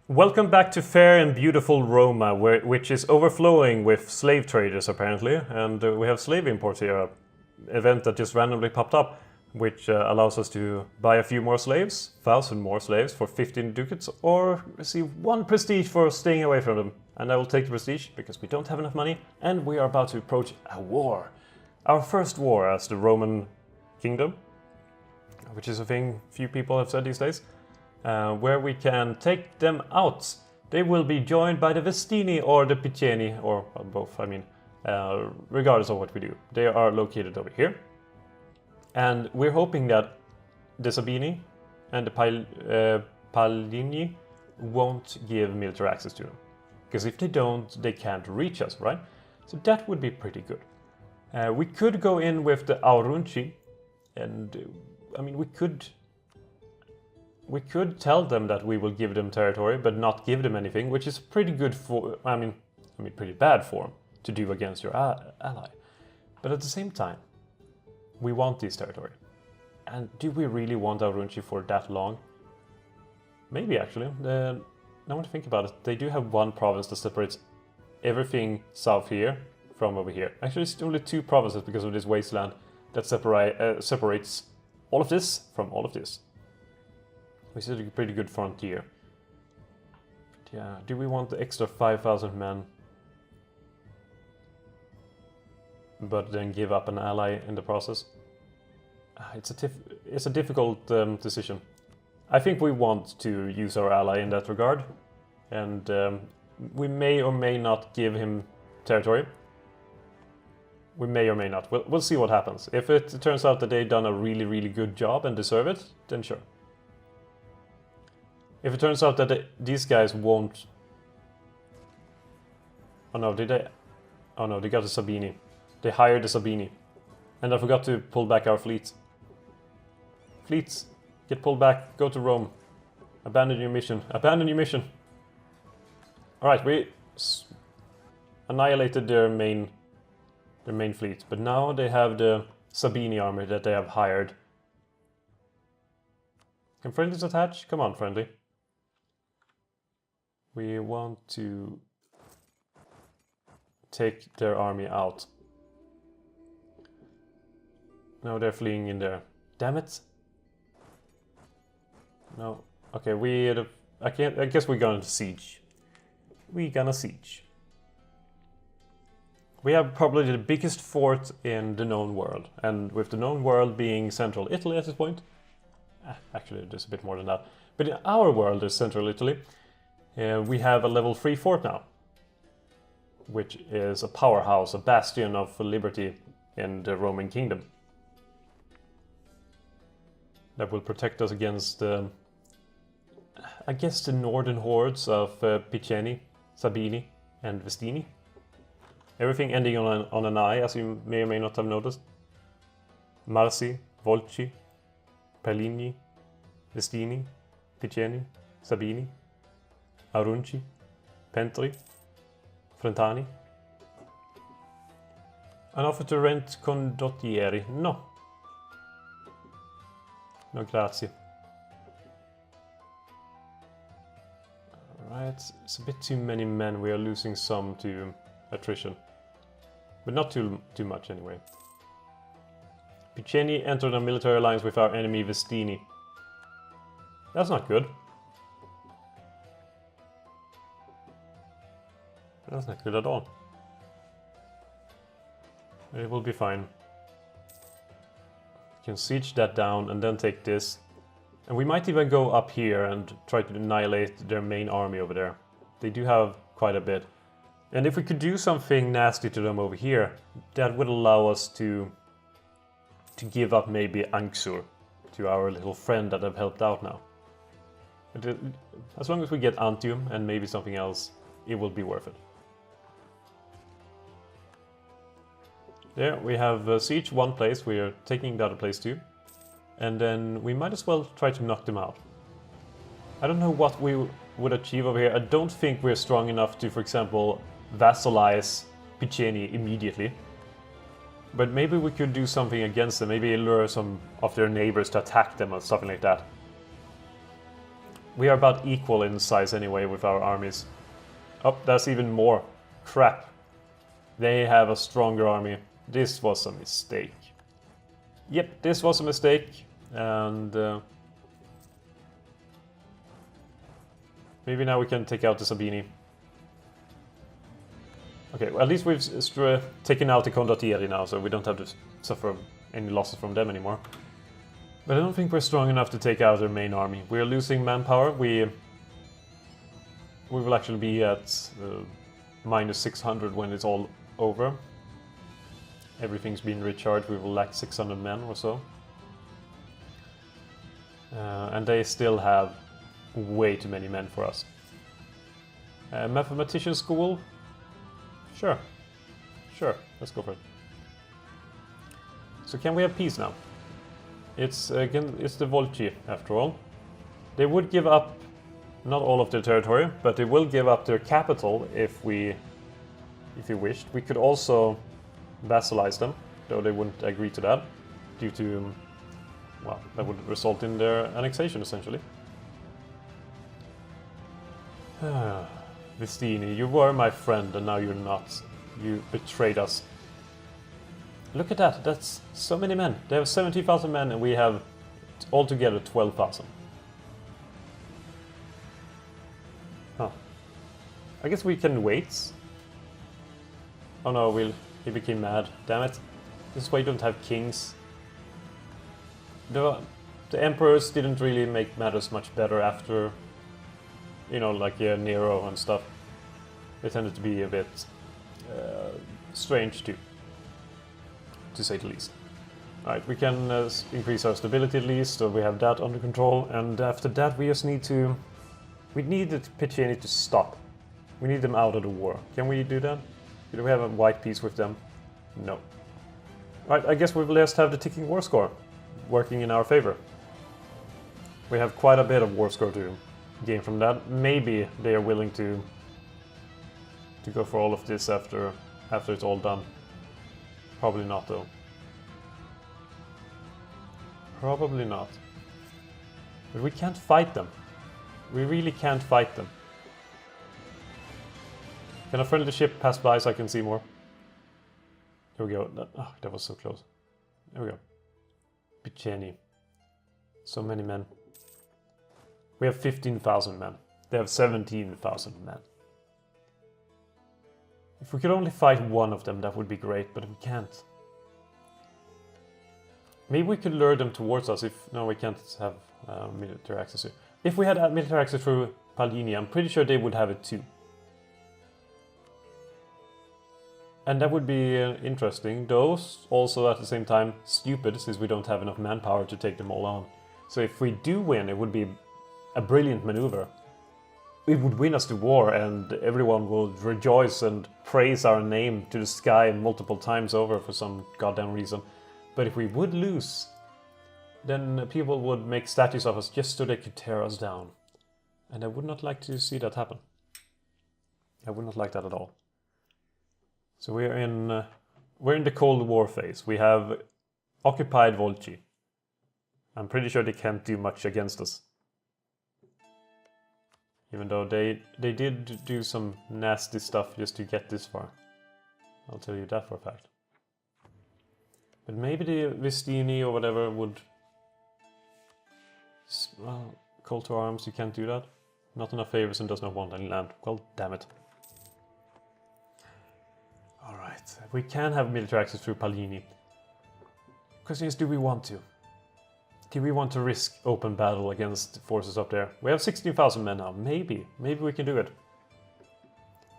Welcome back to fair and beautiful Roma, which is overflowing with slave traders apparently, and we have slave imports here, an event that just randomly popped up, which allows us to buy a few more slaves, 1,000 more slaves for 15 ducats, or receive 1 prestige for staying away from them. And I will take the prestige, because we don't have enough money, and we are about to approach a war. Our first war as the Roman kingdom, which is a thing few people have said these days. Where we can take them out. They will be joined by the Vestini or the Piceni, or both, regardless of what we do. They are located over here. And we're hoping that the Sabini and the Palini won't give military access to them. Because if they don't, they can't reach us, right? So that would be pretty good. We could go in with the Aurunci, and we could tell them that we will give them territory, but not give them anything, which is pretty good for, pretty bad form to do against your ally. But at the same time, we want this territory. And do we really want Aurunci for that long? Maybe actually. Now I want to think about it. They do have one province that separates everything south here from over here. Actually, it's only 2 provinces because of this wasteland that separates all of this from all of this. Which is a pretty good frontier. But yeah, do we want the extra 5,000 men? But then give up an ally in the process? It's a difficult decision. I think we want to use our ally in that regard. And we may or may not give him territory. We may or may not. We'll see what happens. If it turns out that they've done a really, really good job and deserve it, then sure. If it turns out that these guys won't... Oh no, did they? Oh no, they got the Sabini. They hired the Sabini. And I forgot to pull back our fleet. Fleets, get pulled back, go to Rome. Abandon your mission. Abandon your mission! Alright, we annihilated their main fleet. But now they have the Sabini army that they have hired. Can friendlies attach? Come on, friendly. We want to take their army out. No, they're fleeing in there. Damn it! No. Okay, I guess we're gonna siege. We're gonna siege. We have probably the biggest fort in the known world, and with the known world being central Italy at this point. Actually, there's a bit more than that. But in our world, there's central Italy. We have a level 3 fort now, which is a powerhouse, a bastion of liberty in the Roman kingdom. That will protect us against, I guess, the northern hordes of Piceni, Sabini, and Vestini. Everything ending on an I, as you may or may not have noticed. Marsi, Volci, Perligni, Vestini, Piceni, Sabini, Aurunci, Pentri, Frentani. An offer to rent condottieri. No. No, grazie. Alright, it's a bit too many men. We are losing some to attrition. But not too much anyway. Piceni entered a military alliance with our enemy Vestini. That's not good. That's not good at all. It will be fine. We can siege that down and then take this. And we might even go up here and try to annihilate their main army over there. They do have quite a bit. And if we could do something nasty to them over here, that would allow us to give up maybe Anxur to our little friend that have helped out now. But as long as we get Antium and maybe something else, it will be worth it. There, we have siege one place, we are taking the other place too. And then we might as well try to knock them out. I don't know what we would achieve over here. I don't think we're strong enough to, for example, vassalize Piceni immediately. But maybe we could do something against them, maybe lure some of their neighbors to attack them or something like that. We are about equal in size anyway with our armies. Oh, that's even more. Crap. They have a stronger army. This was a mistake. Yep, this was a mistake. And maybe now we can take out the Sabini. Okay, well, at least we've taken out the Condottieri now, so we don't have to suffer any losses from them anymore. But I don't think we're strong enough to take out their main army. We're losing manpower. We will actually be at minus 600 when it's all over. Everything's been recharged. We will lack 600 men or so. And they still have way too many men for us. Mathematician school? Sure. Sure, let's go for it. So can we have peace now? It's again, it's the Volci after all. They would give up not all of their territory, but they will give up their capital if we wished. We could also vassalize them, though they wouldn't agree to that, due to, well, that would result in their annexation essentially. Vistini, you were my friend and now you're not. You betrayed us. Look at that, that's so many men. They have 70,000 men and we have altogether 12,000. Huh. I guess we can wait. Oh no, he became mad. Damn it. This is why you don't have kings. The emperors didn't really make matters much better after, you know, like Nero and stuff. They tended to be a bit strange too, to say the least. Alright, we can increase our stability at least, so we have that under control, and after that we just need to... We need the Piceni to stop. We need them out of the war. Can we do that? Do we have a white peace with them? No. Alright, I guess we will just have the ticking war score working in our favor. We have quite a bit of war score to gain from that. Maybe they are willing to go for all of this after it's all done. Probably not though. Probably not. But we can't fight them. We really can't fight them. Can a friendly ship pass by so I can see more? There we go. That was so close. There we go. Piceni. So many men. We have 15,000 men. They have 17,000 men. If we could only fight one of them, that would be great, but we can't. Maybe we could lure them towards us if... No, we can't have military access here. If we had military access through Palini, I'm pretty sure they would have it too. And that would be interesting, though also at the same time stupid, since we don't have enough manpower to take them all on. So if we do win, it would be a brilliant maneuver. It would win us the war and everyone will rejoice and praise our name to the sky multiple times over for some goddamn reason. But if we would lose, then people would make statues of us just so they could tear us down. And I would not like to see that happen. I would not like that at all. So we're in the Cold War phase. We have occupied Volci. I'm pretty sure they can't do much against us. Even though they did do some nasty stuff just to get this far. I'll tell you that for a fact. But maybe the Vistini or whatever would... Well, call to arms, you can't do that. Not enough favors and does not want any land. Well, damn it. Alright, we can have military access through Palini. Question is, do we want to? Do we want to risk open battle against forces up there? We have 16,000 men now. Maybe we can do it.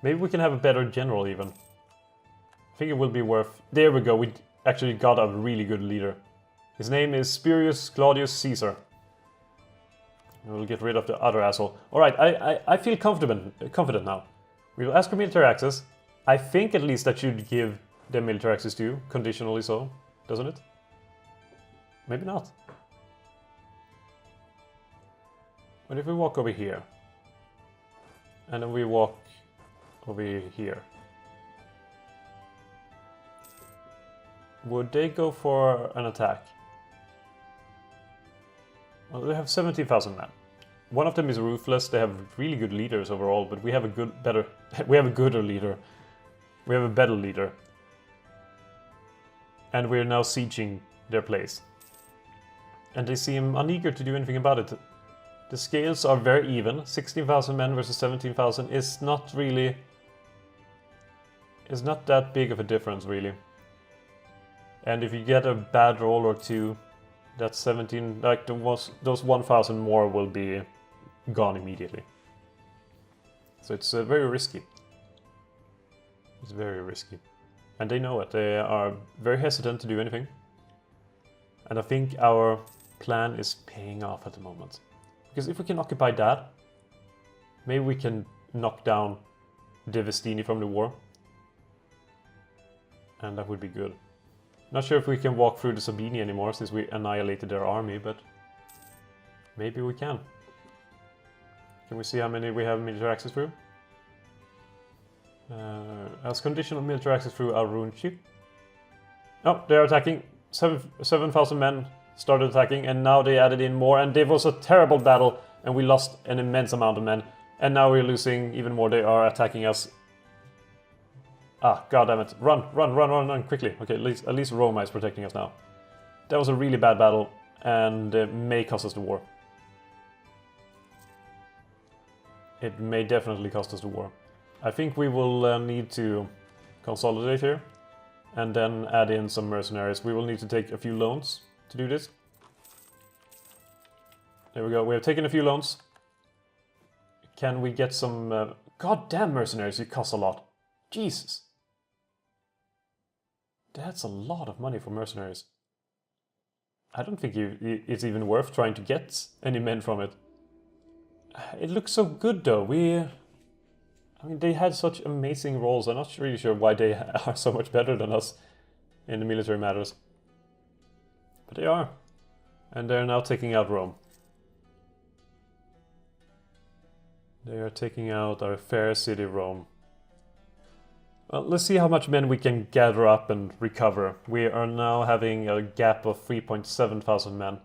Maybe we can have a better general even. I think it will be worth... There we go, we actually got a really good leader. His name is Spurius Claudius Caesar. We'll get rid of the other asshole. Alright, I feel confident now. We will ask for military access. I think at least that should give them military access too, conditionally so, doesn't it? Maybe not. But if we walk over here, and then we walk over here, would they go for an attack? Well, they have 70,000 men. One of them is ruthless. They have really good leaders overall, but we have a we have a gooder leader. We have a better leader. And we're now sieging their place. And they seem uneager to do anything about it. The scales are very even. 16,000 men versus 17,000 is not really... It's not that big of a difference, really. And if you get a bad roll or two, that's 17... Like, those 1,000 more will be gone immediately. So it's very risky. It's very risky. And they know it. They are very hesitant to do anything. And I think our plan is paying off at the moment. Because if we can occupy that, maybe we can knock down Devestini from the war. And that would be good. Not sure if we can walk through the Sabini anymore since we annihilated their army, but maybe we can. Can we see how many we have military access through? As conditional military access through Arunchi. Oh, they are attacking. 7,000 men started attacking, and now they added in more, and it was a terrible battle, and we lost an immense amount of men. And now we're losing even more. They are attacking us. Ah, god damn it. Run, quickly. Okay, at least Roma is protecting us now. That was a really bad battle, and may cost us the war. It may definitely cost us the war. I think we will need to consolidate here, and then add in some mercenaries. We will need to take a few loans to do this. There we go, we have taken a few loans. Can we get some... goddamn mercenaries, it costs a lot. Jesus. That's a lot of money for mercenaries. I don't think it's even worth trying to get any men from it. It looks so good though. I mean, they had such amazing roles. I'm not really sure why they are so much better than us in the military matters. But they are. And they're now taking out Rome. They are taking out our fair city, Rome. Well, let's see how much men we can gather up and recover. We are now having a gap of 3.7 thousand men.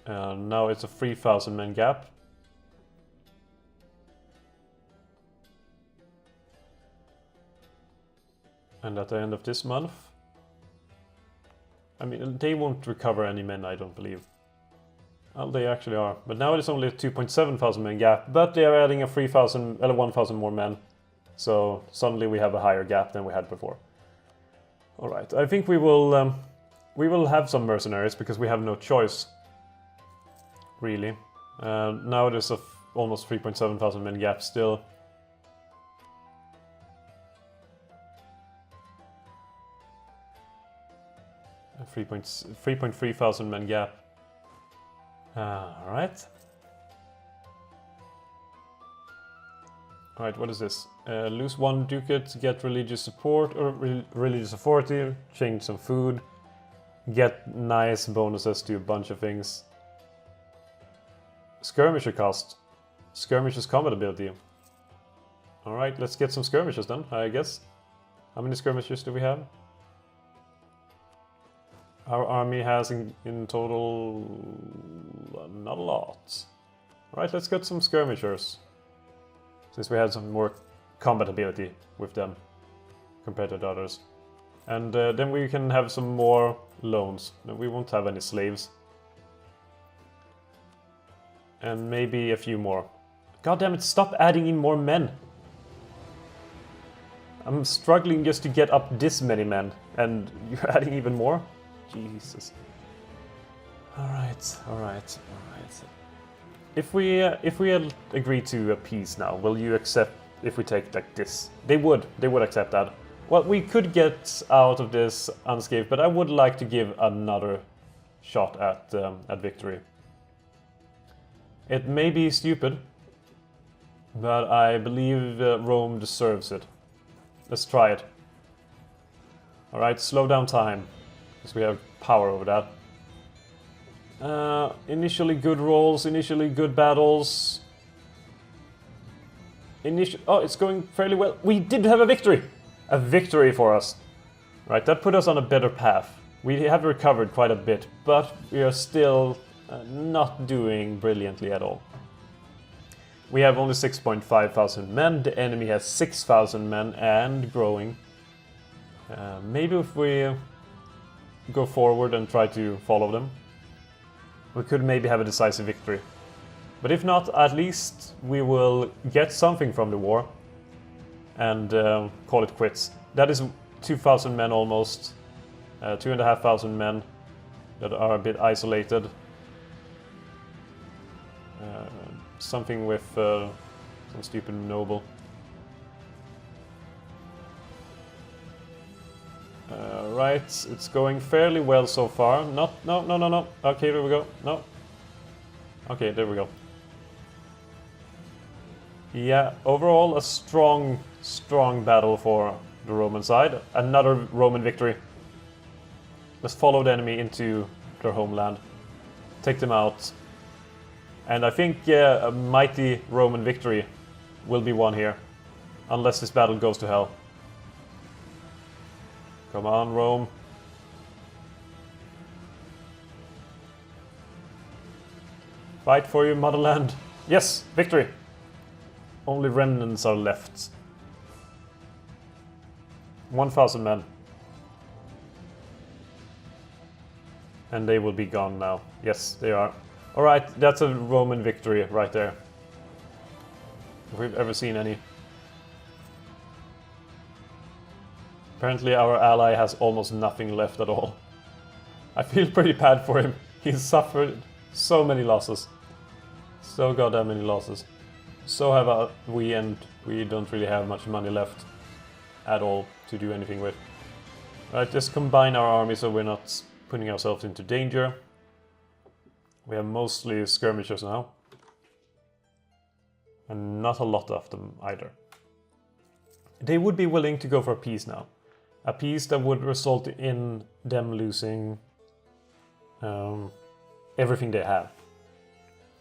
Now it's a 3,000 men gap. And at the end of this month... I mean, they won't recover any men, I don't believe. Well, they actually are. But now it's only a 2.7 thousand men gap, but they are adding a 1,000 more men. So suddenly we have a higher gap than we had before. Alright, I think we will have some mercenaries because we have no choice. Really. Now there's a almost 3.7 thousand men gap still. A 3.3 thousand men gap. Alright. Alright, what is this? Lose 1 ducat, get religious support or religious authority, change some food, get nice bonuses to a bunch of things. Skirmisher cost. Skirmisher's combat ability. Alright, let's get some skirmishers then, I guess. How many skirmishers do we have? Our army has in total not a lot. Alright, let's get some skirmishers. Since we had some more combat ability with them compared to the others. And then we can have some more loans. We won't have any slaves. And maybe a few more. God damn it, stop adding in more men. I'm struggling just to get up this many men. And you're adding even more? Jesus. Alright. If we agree to a peace now, will you accept if we take like this? They would accept that. Well, we could get out of this unscathed, but I would like to give another shot at victory. It may be stupid, but I believe Rome deserves it. Let's try it. Alright, slow down time, because we have power over that. Initially good rolls, initially good battles. Oh, it's going fairly well. We did have a victory! A victory for us. Right, that put us on a better path. We have recovered quite a bit, but we are still not doing brilliantly at all. We have only 6,500 men, the enemy has 6,000 men and growing. Maybe if we go forward and try to follow them, we could maybe have a decisive victory. But if not, at least we will get something from the war and call it quits. That is 2,000 men almost, 2,500 men that are a bit isolated. Something with some stupid noble. Right, it's going fairly well so far. No. Okay, there we go. No. Okay, there we go. Yeah, overall a strong battle for the Roman side. Another Roman victory. Let's follow the enemy into their homeland. Take them out. And I think a mighty Roman victory will be won here. Unless this battle goes to hell. Come on, Rome. Fight for your motherland. Yes, victory. Only remnants are left. 1,000 men. And they will be gone now. Yes, they are. Alright, that's a Roman victory right there. If we've ever seen any. Apparently our ally has almost nothing left at all. I feel pretty bad for him. He's suffered so many losses. So goddamn many losses. So have we, and we don't really have much money left at all to do anything with. Right, just combine our army so we're not putting ourselves into danger. We have mostly skirmishers now. And not a lot of them either. They would be willing to go for a peace now. A peace that would result in them losing everything they have.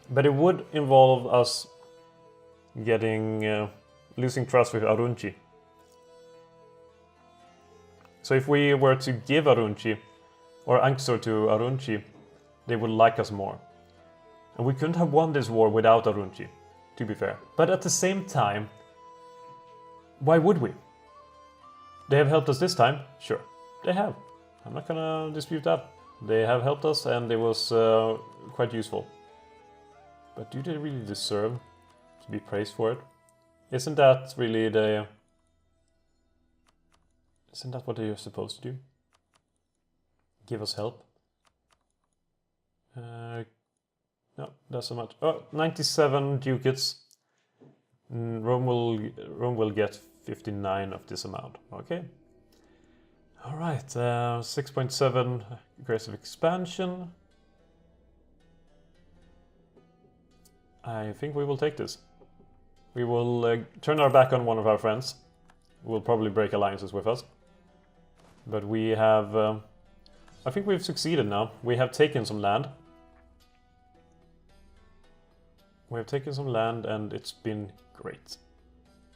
But it would involve us getting losing trust with Arunci. So if we were to give Arunci, or Anxur to Arunci, they would like us more. And we couldn't have won this war without Arunci, to be fair. But at the same time, why would we? They have helped us this time? Sure, they have. I'm not gonna dispute that. They have helped us and it was quite useful. But do they really deserve to be praised for it? Isn't that really the... Isn't that what they are supposed to do? Give us help? No, that's so much. Oh, 97 ducats. Rome will get 59 of this amount. Okay. All right. 6.7 aggressive expansion. I think we will take this. We will turn our back on one of our friends. Who will probably break alliances with us. But we have... I think we've succeeded now. We have taken some land. We have taken some land and it's been great.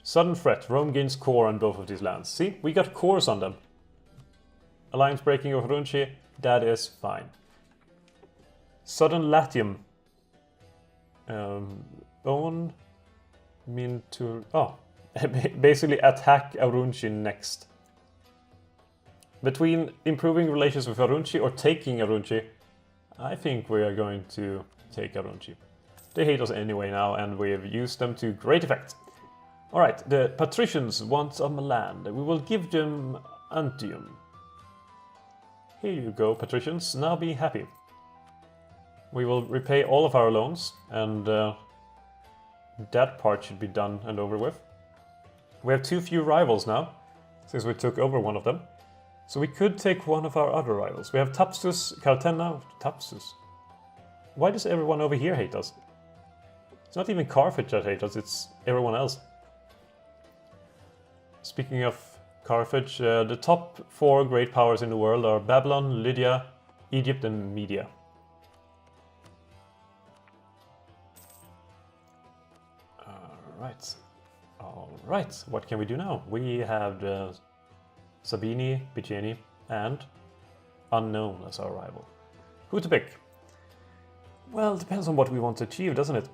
Sudden threat. Rome gains core on both of these lands. See, we got cores on them. Alliance breaking of Runci, that is fine. Sudden Latium. Own mean to... Oh, basically attack Arunci next. Between improving relations with Arunci or taking Arunci, I think we are going to take Arunci. They hate us anyway now, and we have used them to great effect. Alright, the patricians want some land. We will give them Antium. Here you go, patricians. Now be happy. We will repay all of our loans, and that part should be done and over with. We have too few rivals now, since we took over one of them. So we could take one of our other rivals. We have Thapsus, Cartena... Thapsus? Why does everyone over here hate us? It's not even Carthage that hates us, it's everyone else. Speaking of Carthage, the top 4 great powers in the world are Babylon, Lydia, Egypt and Media. Alright, what can we do now? We have the Sabini, Piceni and unknown as our rival. Who to pick? Well, it depends on what we want to achieve, doesn't it?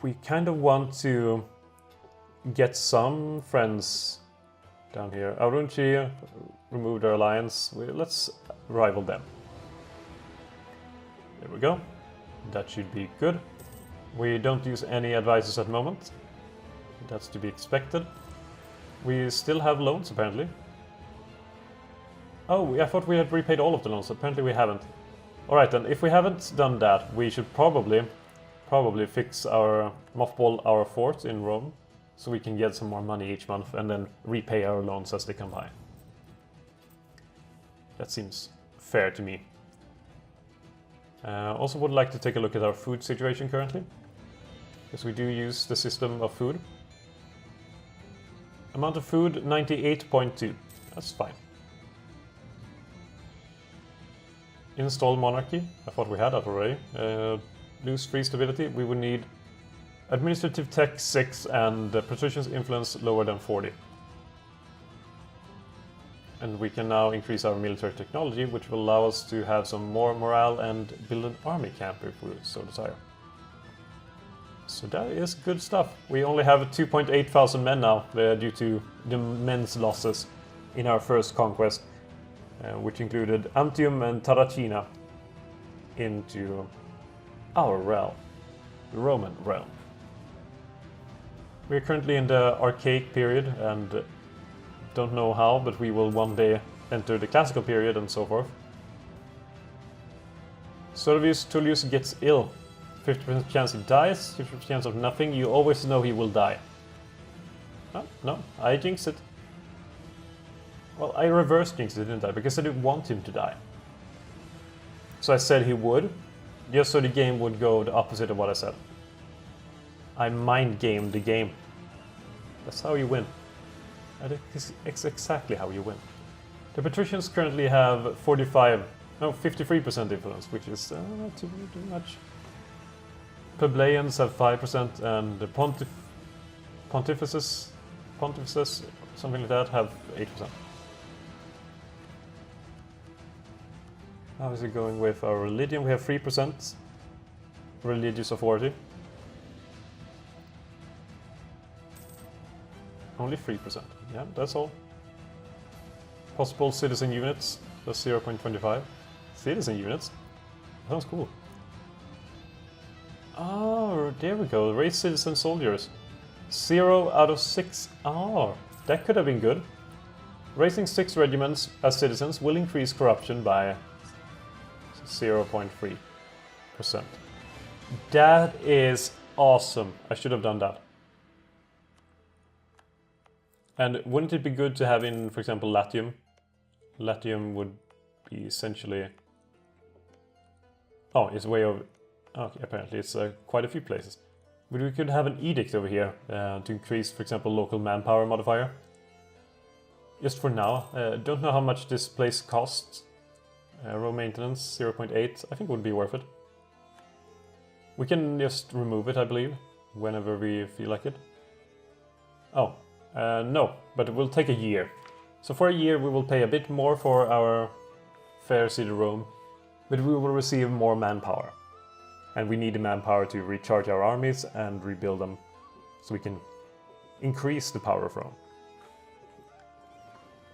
We kind of want to get some friends down here. Aurunchi removed our alliance. Let's rival them. There we go. That should be good. We don't use any advisors at the moment. That's to be expected. We still have loans, apparently. Oh, I thought we had repaid all of the loans. Apparently we haven't. Alright then, if we haven't done that, we should probably fix our mothball our fort in Rome, so we can get some more money each month and then repay our loans as they come by. That seems fair to me. Also would like to take a look at our food situation currently, because we do use the system of food. Amount of food, 98.2. That's fine. Install monarchy. I thought we had that already. Lose free stability. We would need administrative tech 6 and patrician's influence lower than 40. And we can now increase our military technology, which will allow us to have some more morale and build an army camp if we so desire. So that is good stuff. We only have 2,800 men now due to the immense losses in our first conquest, which included Antium and Tarracina into our realm, the Roman realm. We are currently in the archaic period and don't know how, but we will one day enter the classical period and so forth. Servius Tullius gets ill. 50% chance he dies, 50% chance of nothing. You always know he will die. Oh, no, I jinxed it. Well, I reverse jinxed it, didn't I? Because I didn't want him to die. So I said he would, just so the game would go the opposite of what I said. I mind gamed the game. That's how you win. That is exactly how you win. The patricians currently have 53% influence, which is not too much. Plebeians have 5% and the pontifices, something like that, have 8%. How is it going with our religion? We have 3% religious authority. Only 3%. Yeah, that's all. Possible citizen units, that's 0.25. Citizen units? Sounds cool. Oh, there we go. Raise citizen soldiers. 0 out of 6. Oh, that could have been good. Raising 6 regiments as citizens will increase corruption by 0.3%. That is awesome. I should have done that. And wouldn't it be good to have in, for example, Latium? Latium would be essentially... Oh, it's way over... Okay, apparently it's quite a few places. But we could have an edict over here to increase, for example, local manpower modifier. Just for now. Don't know how much this place costs. Row maintenance, 0.8. I think it would be worth it. We can just remove it, I believe, whenever we feel like it. Oh, no, but it will take a year. So for a year we will pay a bit more for our fair city Rome, but we will receive more manpower. And we need the manpower to recharge our armies and rebuild them, so we can increase the power of Rome.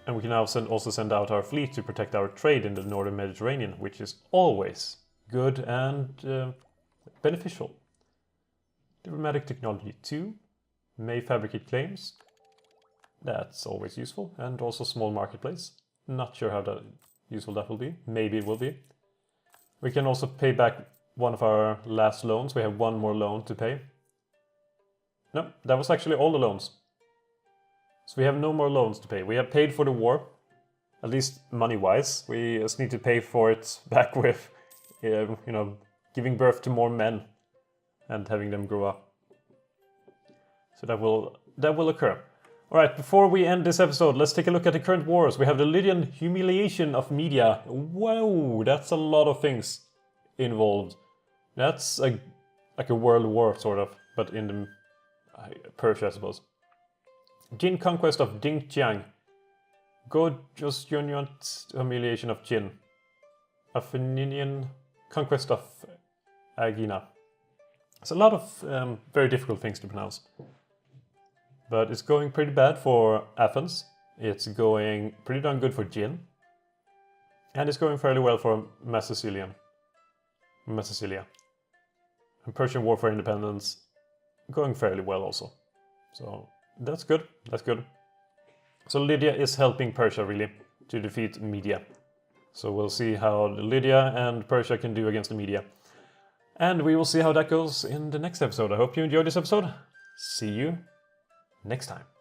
And we can now also send out our fleet to protect our trade in the northern Mediterranean, which is always good and beneficial. Diplomatic technology 2, may fabricate claims. That's always useful, and also small marketplace. Not sure how useful that will be. Maybe it will be. We can also pay back one of our last loans. We have one more loan to pay. No, that was actually all the loans. So we have no more loans to pay. We have paid for the war, at least money-wise. We just need to pay for it back with, you know, giving birth to more men and having them grow up. So that will occur. All right, before we end this episode, let's take a look at the current wars. We have the Lydian humiliation of media. Whoa, that's a lot of things involved. That's like a world war, sort of, but in the Persia, I suppose. Jin conquest of Dingjiang. Gorgeous Union's humiliation of Jin. Athenian conquest of Aegina. It's a lot of very difficult things to pronounce. But it's going pretty bad for Athens. It's going pretty darn good for Jin. And it's going fairly well for Macedonia. And Persian War for Independence going fairly well also. So that's good, that's good. So Lydia is helping Persia really to defeat Media. So we'll see how Lydia and Persia can do against the Media. And we will see how that goes in the next episode. I hope you enjoyed this episode. See you next time.